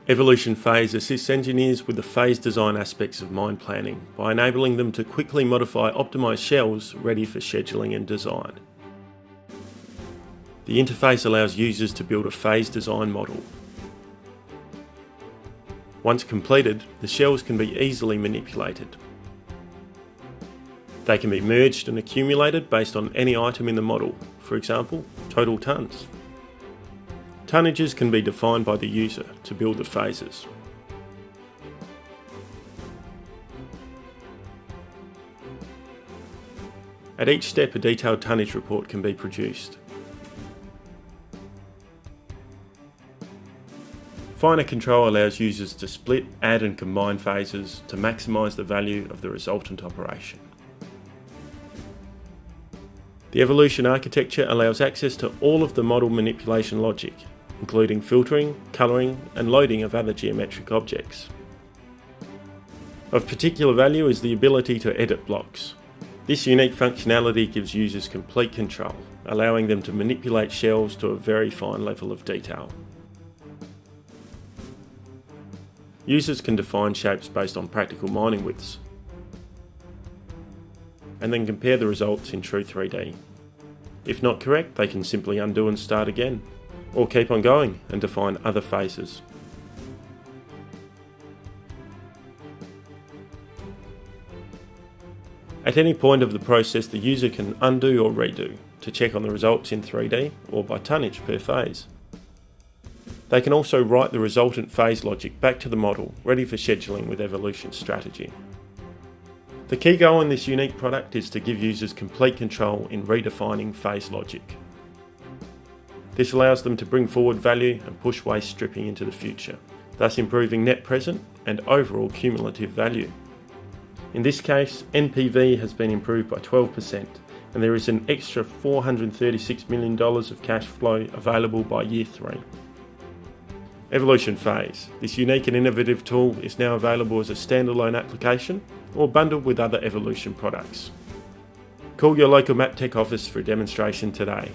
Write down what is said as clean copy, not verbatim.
Evolution Phase assists engineers with the phase design aspects of mine planning by enabling them to quickly modify optimised shells ready for scheduling and design. The interface allows users to build a phase design model. Once completed, the shells can be easily manipulated. They can be merged and accumulated based on any item in the model, for example, total tonnes. Tonnages can be defined by the user to build the phases. At each step, a detailed tonnage report can be produced. Finer control allows users to split, add and combine phases to maximise the value of the resultant operation. The evolution architecture allows access to all of the model manipulation logic, including filtering, colouring and loading of other geometric objects. Of particular value is the ability to edit blocks. This unique functionality gives users complete control, allowing them to manipulate shells to a very fine level of detail. Users can define shapes based on practical mining widths, and then compare the results in true 3D. If not correct, they can simply undo and start again, or keep on going and define other phases. At any point of the process, the user can undo or redo to check on the results in 3D or by tonnage per phase. They can also write the resultant phase logic back to the model, ready for scheduling with evolution strategy. The key goal in this unique product is to give users complete control in redefining phase logic. This allows them to bring forward value and push waste stripping into the future, thus improving net present and overall cumulative value. In this case, NPV has been improved by 12%, and there is an extra $436 million of cash flow available by year 3. Evolution Phase. This unique and innovative tool is now available as a standalone application or bundled with other Evolution products. Call your local Maptek office for a demonstration today.